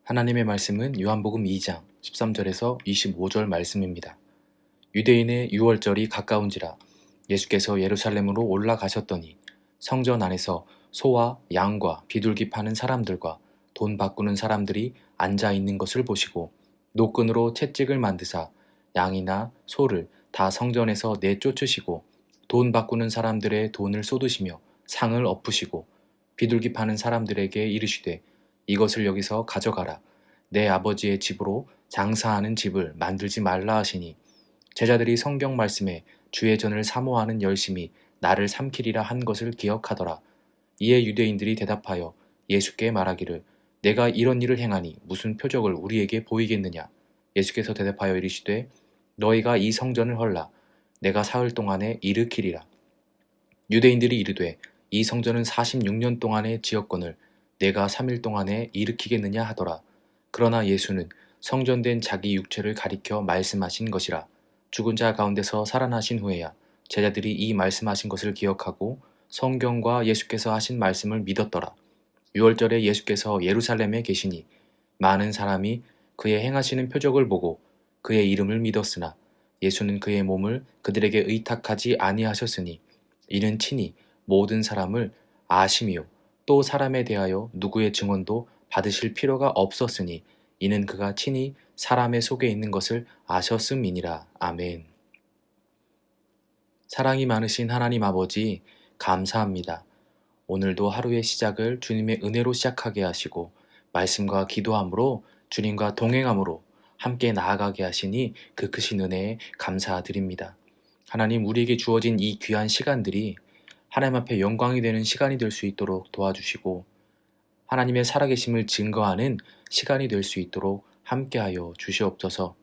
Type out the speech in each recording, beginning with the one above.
하나님의 말씀은 요한복음 2장 13절에서 25절 말씀입니다. 유대인의 유월절이 가까운지라 예수께서 예루살렘으로 올라가셨더니 성전 안에서 소와 양과 비둘기 파는 사람들과 돈 바꾸는 사람들이 앉아 있는 것을 보시고 노끈으로 채찍을 만드사 양이나 소를 다 성전에서 내쫓으시고 돈 바꾸는 사람들의 돈을 쏟으시며 상을 엎으시고 비둘기 파는 사람들에게 이르시되 이것을 여기서 가져가라. 내 아버지의 집으로 장사하는 집을 만들지 말라 하시니 제자들이 성경 말씀에 주의 전을 사모하는 열심이 나를 삼키리라 한 것을 기억하더라. 이에 유대인들이 대답하여 예수께 말하기를 내가 이런 일을 행하니 무슨 표적을 우리에게 보이겠느냐. 예수께서 대답하여 이르시되 너희가 이 성전을 헐라. 내가 사흘 동안에 일으키리라. 유대인들이 이르되 이 성전은 46년 동안에 지었거늘 내가 3일 동안에 일으키겠느냐 하더라. 그러나 예수는 성전된 자기 육체를 가리켜 말씀하신 것이라. 죽은 자 가운데서 살아나신 후에야 제자들이 이 말씀하신 것을 기억하고 성경과 예수께서 하신 말씀을 믿었더라. 유월절에 예수께서 예루살렘에 계시니 많은 사람이 그의 행하시는 표적을 보고 그의 이름을 믿었으나 예수는 그의 몸을 그들에게 의탁하지 아니하셨으니 이는 친히 모든 사람을 아심이요 또 사람에 대하여 누구의 증언도 받으실 필요가 없었으니 이는 그가 친히 사람의 속에 있는 것을 아셨음이니라. 아멘. 사랑이 많으신 하나님 아버지 감사합니다. 오늘도 하루의 시작을 주님의 은혜로 시작하게 하시고 말씀과 기도함으로 주님과 동행함으로 함께 나아가게 하시니 그 크신 은혜에 감사드립니다. 하나님, 우리에게 주어진 이 귀한 시간들이 하나님 앞에 영광이 되는 시간이 될 수 있도록 도와주시고 하나님의 살아계심을 증거하는 시간이 될 수 있도록 함께하여 주시옵소서.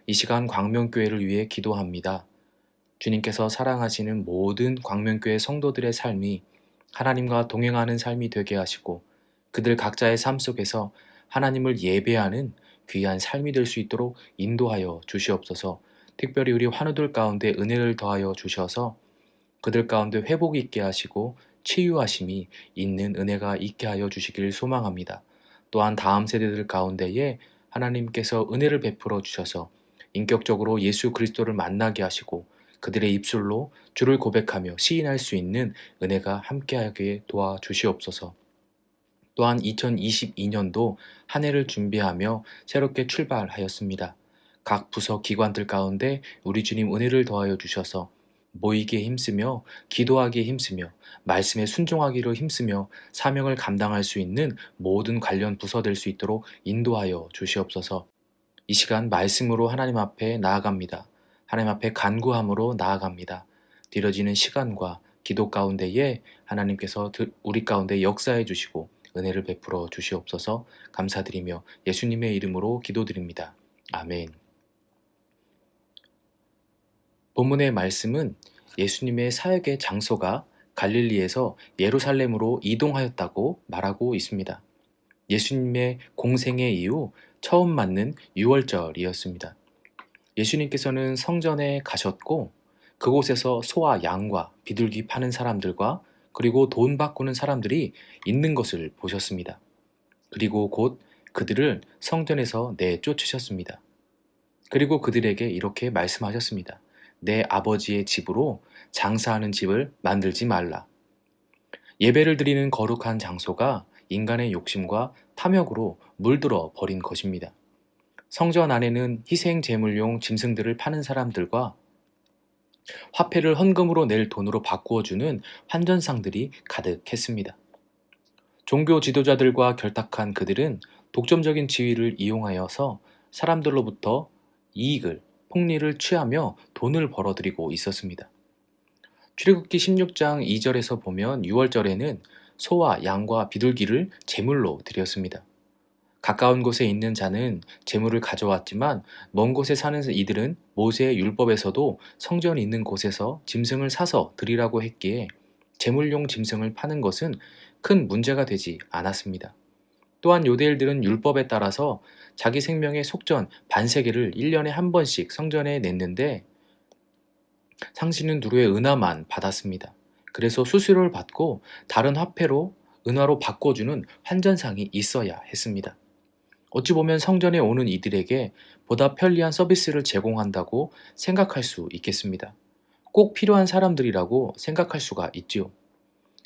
이 시간 광명교회를 위해 기도합니다. 주님께서 사랑하시는 모든 광명교회 성도들의 삶이 하나님과 동행하는 삶이 되게 하시고 그들 각자의 삶 속에서 하나님을 예배하는 귀한 삶이 될 수 있도록 인도하여 주시옵소서. 특별히 우리 환우들 가운데 은혜를 더하여 주셔서 그들 가운데 회복이 있게 하시고 치유하심이 있는 은혜가 있게 하여 주시길 소망합니다. 또한 다음 세대들 가운데에 하나님께서 은혜를 베풀어 주셔서 인격적으로 예수 그리스도를 만나게 하시고 그들의 입술로 주를 고백하며 시인할 수 있는 은혜가 함께하게 도와주시옵소서. 또한 2022년도 한 해를 준비하며 새롭게 출발하였습니다. 각 부서 기관들 가운데 우리 주님 은혜를 더하여 주셔서 모이기에 힘쓰며 기도하기에 힘쓰며 말씀에 순종하기로 힘쓰며 사명을 감당할 수 있는 모든 관련 부서 될 수 있도록 인도하여 주시옵소서. 이 시간 말씀으로 하나님 앞에 나아갑니다. 하나님 앞에 간구함으로 나아갑니다. 뒤러지는 시간과 기도 가운데에 하나님께서 우리 가운데 역사해 주시고 은혜를 베풀어 주시옵소서. 감사드리며 예수님의 이름으로 기도드립니다. 아멘. 본문의 말씀은 예수님의 사역의 장소가 갈릴리에서 예루살렘으로 이동하였다고 말하고 있습니다. 예수님의 공생애 이후 처음 맞는 유월절이었습니다. 예수님께서는 성전에 가셨고 그곳에서 소와 양과 비둘기 파는 사람들과 그리고 돈 바꾸는 사람들이 있는 것을 보셨습니다. 그리고 곧 그들을 성전에서 내쫓으셨습니다. 그리고 그들에게 이렇게 말씀하셨습니다. 내 아버지의 집으로 장사하는 집을 만들지 말라. 예배를 드리는 거룩한 장소가 인간의 욕심과 탐욕으로 물들어 버린 것입니다. 성전 안에는 희생 제물용 짐승들을 파는 사람들과 화폐를 헌금으로 낼 돈으로 바꾸어주는 환전상들이 가득했습니다. 종교 지도자들과 결탁한 그들은 독점적인 지위를 이용하여서 사람들로부터 이익을, 폭리를 취하며 돈을 벌어들이고 있었습니다. 출애굽기 16장 2절에서 보면 6월절에는 소와 양과 비둘기를 제물로 드렸습니다. 가까운 곳에 있는 자는 제물을 가져왔지만 먼 곳에 사는 이들은 모세의 율법에서도 성전이 있는 곳에서 짐승을 사서 드리라고 했기에 제물용 짐승을 파는 것은 큰 문제가 되지 않았습니다. 또한 유대인들은 율법에 따라서 자기 생명의 속전 반세계를 1년에 한 번씩 성전에 냈는데 상시는 누루의 은화만 받았습니다. 그래서 수수료를 받고 다른 화폐로 은화로 바꿔주는 환전상이 있어야 했습니다. 어찌 보면 성전에 오는 이들에게 보다 편리한 서비스를 제공한다고 생각할 수 있겠습니다. 꼭 필요한 사람들이라고 생각할 수가 있지요.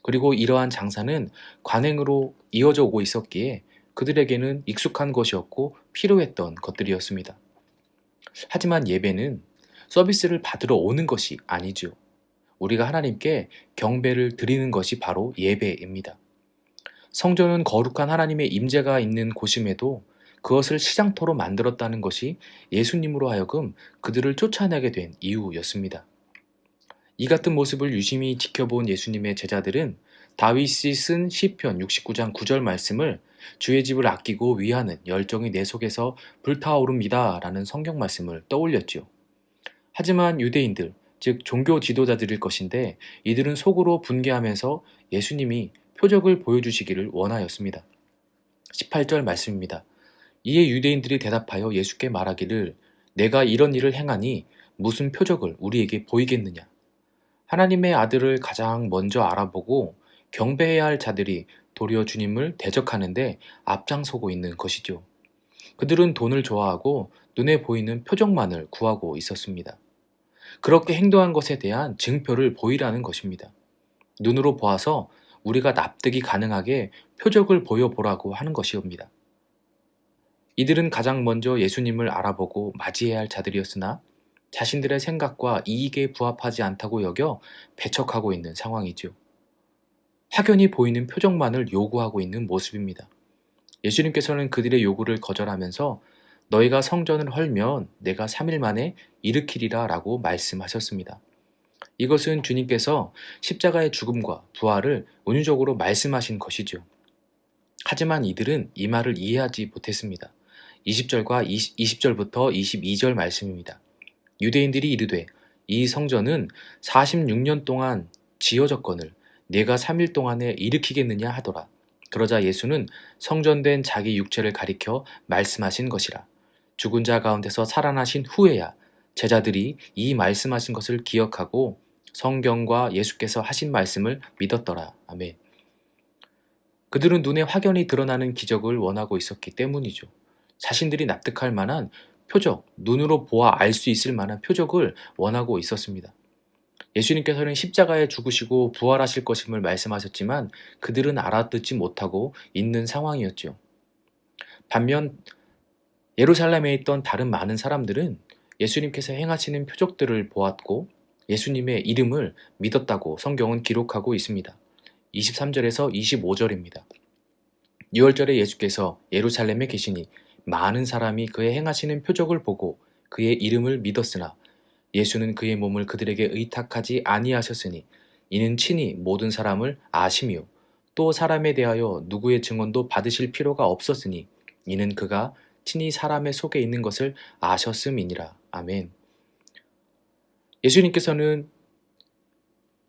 그리고 이러한 장사는 관행으로 이어져 오고 있었기에 그들에게는 익숙한 것이었고 필요했던 것들이었습니다. 하지만 예배는 서비스를 받으러 오는 것이 아니지요. 우리가 하나님께 경배를 드리는 것이 바로 예배입니다. 성전은 거룩한 하나님의 임재가 있는 곳임에도 그것을 시장터로 만들었다는 것이 예수님으로 하여금 그들을 쫓아내게 된 이유였습니다. 이 같은 모습을 유심히 지켜본 예수님의 제자들은 다윗이 쓴 시편 69장 9절 말씀을 주의 집을 아끼고 위하는 열정이 내 속에서 불타오릅니다 라는 성경 말씀을 떠올렸지요. 하지만 유대인들, 즉 종교 지도자들일 것인데 이들은 속으로 분개하면서 예수님이 표적을 보여주시기를 원하였습니다. 18절 말씀입니다. 이에 유대인들이 대답하여 예수께 말하기를 내가 이런 일을 행하니 무슨 표적을 우리에게 보이겠느냐. 하나님의 아들을 가장 먼저 알아보고 경배해야 할 자들이 도리어 주님을 대적하는데 앞장서고 있는 것이죠. 그들은 돈을 좋아하고 눈에 보이는 표적만을 구하고 있었습니다. 그렇게 행동한 것에 대한 증표를 보이라는 것입니다. 눈으로 보아서 우리가 납득이 가능하게 표적을 보여보라고 하는 것이옵니다. 이들은 가장 먼저 예수님을 알아보고 맞이해야 할 자들이었으나 자신들의 생각과 이익에 부합하지 않다고 여겨 배척하고 있는 상황이죠. 확연히 보이는 표적만을 요구하고 있는 모습입니다. 예수님께서는 그들의 요구를 거절하면서 너희가 성전을 헐면 내가 3일 만에 일으키리라 라고 말씀하셨습니다. 이것은 주님께서 십자가의 죽음과 부활을 은유적으로 말씀하신 것이죠. 하지만 이들은 이 말을 이해하지 못했습니다. 20절부터 22절 말씀입니다. 유대인들이 이르되 이 성전은 46년 동안 지어졌거늘 내가 3일 동안에 일으키겠느냐 하더라. 그러자 예수는 성전된 자기 육체를 가리켜 말씀하신 것이라. 죽은 자 가운데서 살아나신 후에야 제자들이 이 말씀하신 것을 기억하고 성경과 예수께서 하신 말씀을 믿었더라. 아멘. 그들은 눈에 확연히 드러나는 기적을 원하고 있었기 때문이죠. 자신들이 납득할 만한 표적, 눈으로 보아 알 수 있을 만한 표적을 원하고 있었습니다. 예수님께서는 십자가에 죽으시고 부활하실 것임을 말씀하셨지만 그들은 알아듣지 못하고 있는 상황이었죠. 반면 예루살렘에 있던 다른 많은 사람들은 예수님께서 행하시는 표적들을 보았고 예수님의 이름을 믿었다고 성경은 기록하고 있습니다. 23절에서 25절입니다. 6월절에 예수께서 예루살렘에 계시니 많은 사람이 그의 행하시는 표적을 보고 그의 이름을 믿었으나 예수는 그의 몸을 그들에게 의탁하지 아니하셨으니 이는 친히 모든 사람을 아심이요 또 사람에 대하여 누구의 증언도 받으실 필요가 없었으니 이는 그가 친히 사람의 속에 있는 것을 아셨음이니라. 아멘. 예수님께서는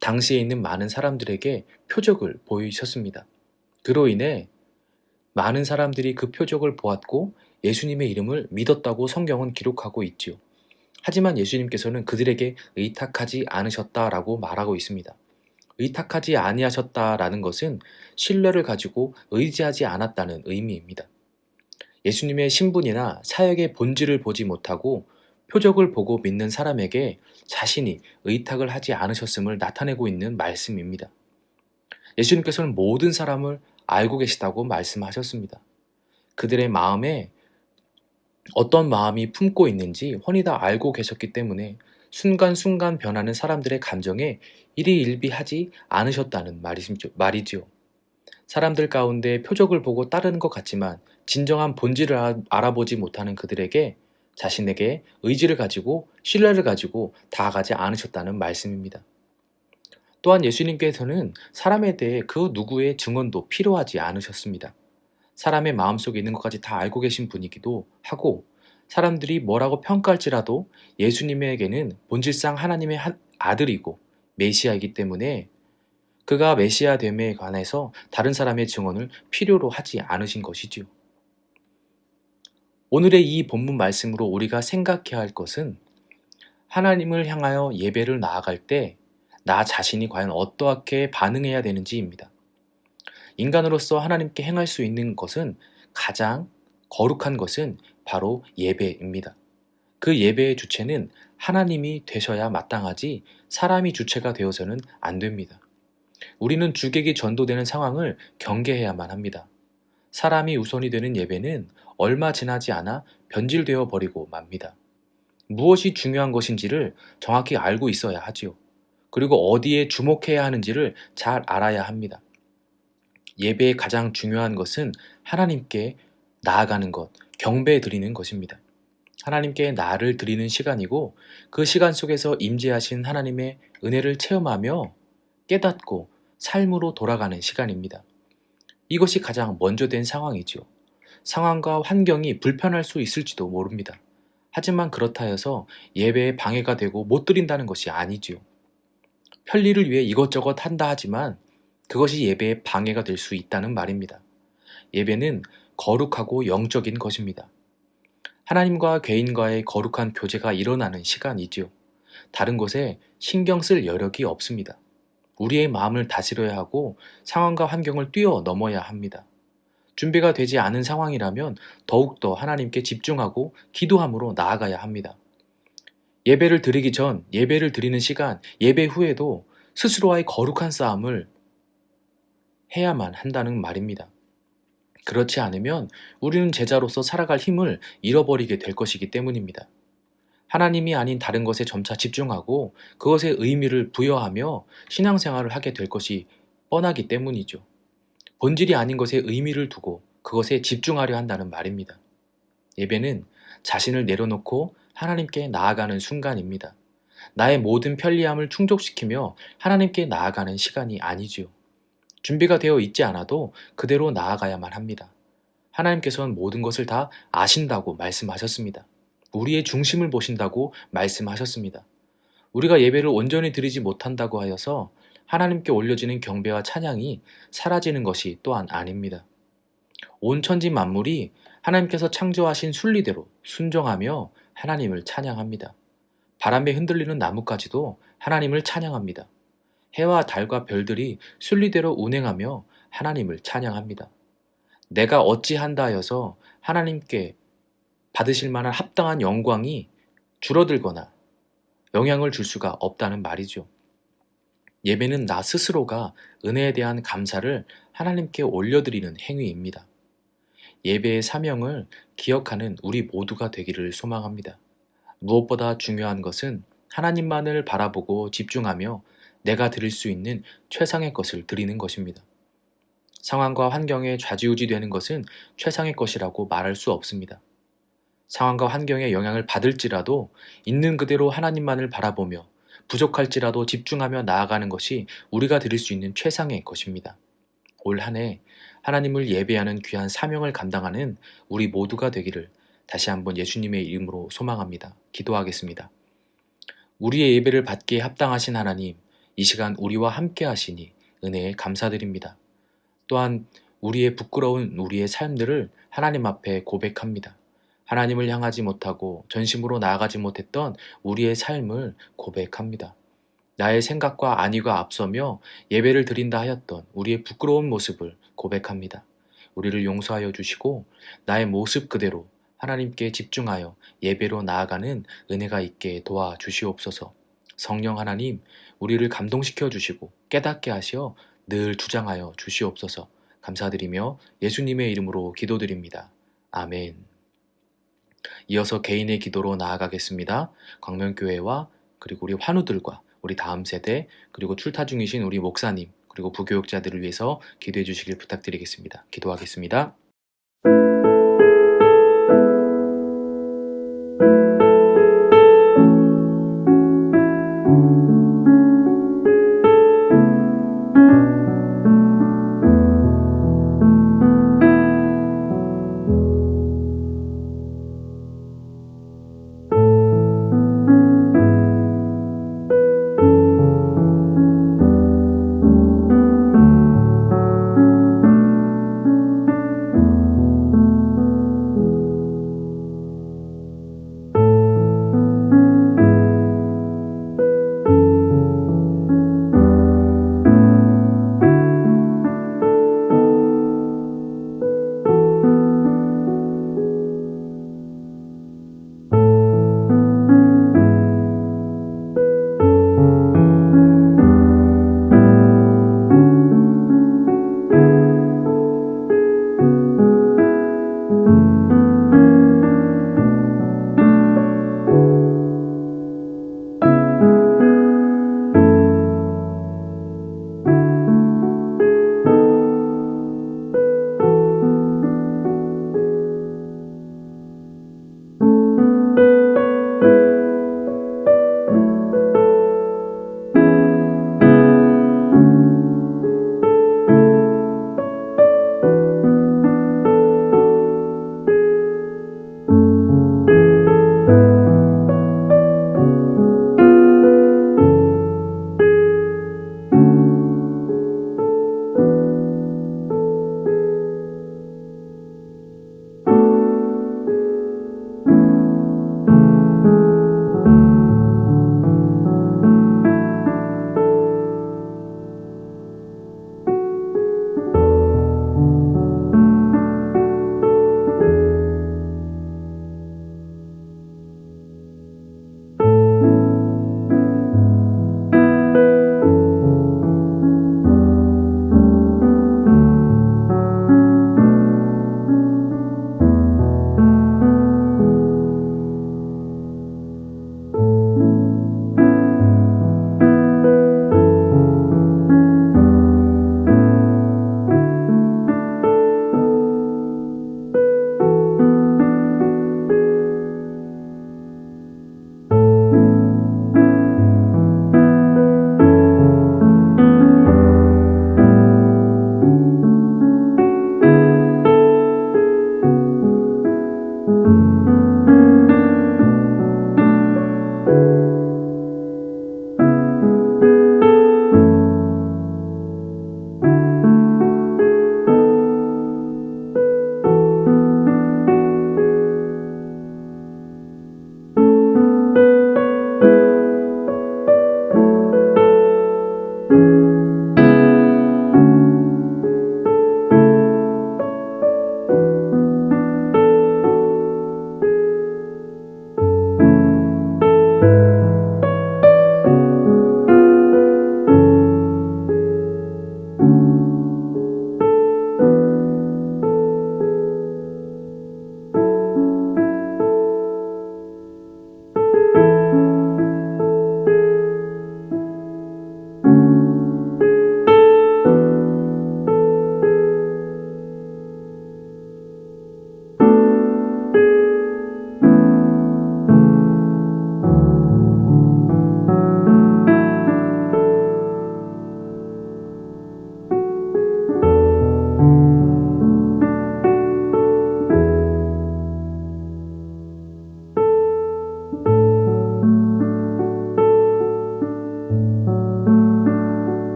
당시에 있는 많은 사람들에게 표적을 보이셨습니다. 그로 인해 많은 사람들이 그 표적을 보았고 예수님의 이름을 믿었다고 성경은 기록하고 있지요. 하지만 예수님께서는 그들에게 의탁하지 않으셨다라고 말하고 있습니다. 의탁하지 아니하셨다라는 것은 신뢰를 가지고 의지하지 않았다는 의미입니다. 예수님의 신분이나 사역의 본질을 보지 못하고 표적을 보고 믿는 사람에게 자신이 의탁을 하지 않으셨음을 나타내고 있는 말씀입니다. 예수님께서는 모든 사람을 알고 계시다고 말씀하셨습니다. 그들의 마음에 어떤 마음이 품고 있는지 훤히 다 알고 계셨기 때문에 순간순간 변하는 사람들의 감정에 일희일비하지 않으셨다는 말이지요. 사람들 가운데 표적을 보고 따르는 것 같지만 진정한 본질을 알아보지 못하는 그들에게 자신에게 의지를 가지고 신뢰를 가지고 다가가지 않으셨다는 말씀입니다. 또한 예수님께서는 사람에 대해 그 누구의 증언도 필요하지 않으셨습니다. 사람의 마음속에 있는 것까지 다 알고 계신 분이기도 하고 사람들이 뭐라고 평가할지라도 예수님에게는 본질상 하나님의 아들이고 메시아이기 때문에 그가 메시아 됨에 관해서 다른 사람의 증언을 필요로 하지 않으신 것이지요. 오늘의 이 본문 말씀으로 우리가 생각해야 할 것은 하나님을 향하여 예배를 나아갈 때 나 자신이 과연 어떻게 반응해야 되는지입니다. 인간으로서 하나님께 행할 수 있는 것은 가장 거룩한 것은 바로 예배입니다. 그 예배의 주체는 하나님이 되셔야 마땅하지 사람이 주체가 되어서는 안 됩니다. 우리는 주객이 전도되는 상황을 경계해야만 합니다. 사람이 우선이 되는 예배는 얼마 지나지 않아 변질되어 버리고 맙니다. 무엇이 중요한 것인지를 정확히 알고 있어야 하지요. 그리고 어디에 주목해야 하는지를 잘 알아야 합니다. 예배의 가장 중요한 것은 하나님께 나아가는 것, 경배 드리는 것입니다. 하나님께 나를 드리는 시간이고 그 시간 속에서 임재하신 하나님의 은혜를 체험하며 깨닫고 삶으로 돌아가는 시간입니다. 이것이 가장 먼저 된 상황이지요. 상황과 환경이 불편할 수 있을지도 모릅니다. 하지만 그렇다 해서 예배에 방해가 되고 못 드린다는 것이 아니지요. 편리를 위해 이것저것 한다 하지만 그것이 예배에 방해가 될 수 있다는 말입니다. 예배는 거룩하고 영적인 것입니다. 하나님과 개인과의 거룩한 교제가 일어나는 시간이지요. 다른 것에 신경 쓸 여력이 없습니다. 우리의 마음을 다스려야 하고 상황과 환경을 뛰어넘어야 합니다. 준비가 되지 않은 상황이라면 더욱더 하나님께 집중하고 기도함으로 나아가야 합니다. 예배를 드리기 전, 예배를 드리는 시간, 예배 후에도 스스로와의 거룩한 싸움을 해야만 한다는 말입니다. 그렇지 않으면 우리는 제자로서 살아갈 힘을 잃어버리게 될 것이기 때문입니다. 하나님이 아닌 다른 것에 점차 집중하고 그것에 의미를 부여하며 신앙생활을 하게 될 것이 뻔하기 때문이죠. 본질이 아닌 것에 의미를 두고 그것에 집중하려 한다는 말입니다. 예배는 자신을 내려놓고 하나님께 나아가는 순간입니다. 나의 모든 편리함을 충족시키며 하나님께 나아가는 시간이 아니지요. 준비가 되어 있지 않아도 그대로 나아가야만 합니다. 하나님께서는 모든 것을 다 아신다고 말씀하셨습니다. 우리의 중심을 보신다고 말씀하셨습니다. 우리가 예배를 온전히 드리지 못한다고 하여서 하나님께 올려지는 경배와 찬양이 사라지는 것이 또한 아닙니다. 온 천지 만물이 하나님께서 창조하신 순리대로 순종하며 하나님을 찬양합니다. 바람에 흔들리는 나뭇가지도 하나님을 찬양합니다. 해와 달과 별들이 순리대로 운행하며 하나님을 찬양합니다. 내가 어찌한다 하여서 하나님께 받으실 만한 합당한 영광이 줄어들거나 영향을 줄 수가 없다는 말이죠. 예배는 나 스스로가 은혜에 대한 감사를 하나님께 올려드리는 행위입니다. 예배의 사명을 기억하는 우리 모두가 되기를 소망합니다. 무엇보다 중요한 것은 하나님만을 바라보고 집중하며 내가 드릴 수 있는 최상의 것을 드리는 것입니다. 상황과 환경에 좌지우지 되는 것은 최상의 것이라고 말할 수 없습니다. 상황과 환경에 영향을 받을지라도 있는 그대로 하나님만을 바라보며 부족할지라도 집중하며 나아가는 것이 우리가 드릴 수 있는 최상의 것입니다. 올 한 해 하나님을 예배하는 귀한 사명을 감당하는 우리 모두가 되기를 다시 한번 예수님의 이름으로 소망합니다. 기도하겠습니다. 우리의 예배를 받기에 합당하신 하나님, 이 시간 우리와 함께 하시니 은혜에 감사드립니다. 또한 우리의 부끄러운 우리의 삶들을 하나님 앞에 고백합니다. 하나님을 향하지 못하고 전심으로 나아가지 못했던 우리의 삶을 고백합니다. 나의 생각과 안위가 앞서며 예배를 드린다 하였던 우리의 부끄러운 모습을 고백합니다. 우리를 용서하여 주시고 나의 모습 그대로 하나님께 집중하여 예배로 나아가는 은혜가 있게 도와주시옵소서. 성령 하나님, 우리를 감동시켜 주시고 깨닫게 하시어 늘 주장하여 주시옵소서. 감사드리며 예수님의 이름으로 기도드립니다. 아멘. 이어서 개인의 기도로 나아가겠습니다. 광명교회와 그리고 우리 환우들과 우리 다음 세대 그리고 출타 중이신 우리 목사님 그리고 부교육자들을 위해서 기도해 주시길 부탁드리겠습니다. 기도하겠습니다.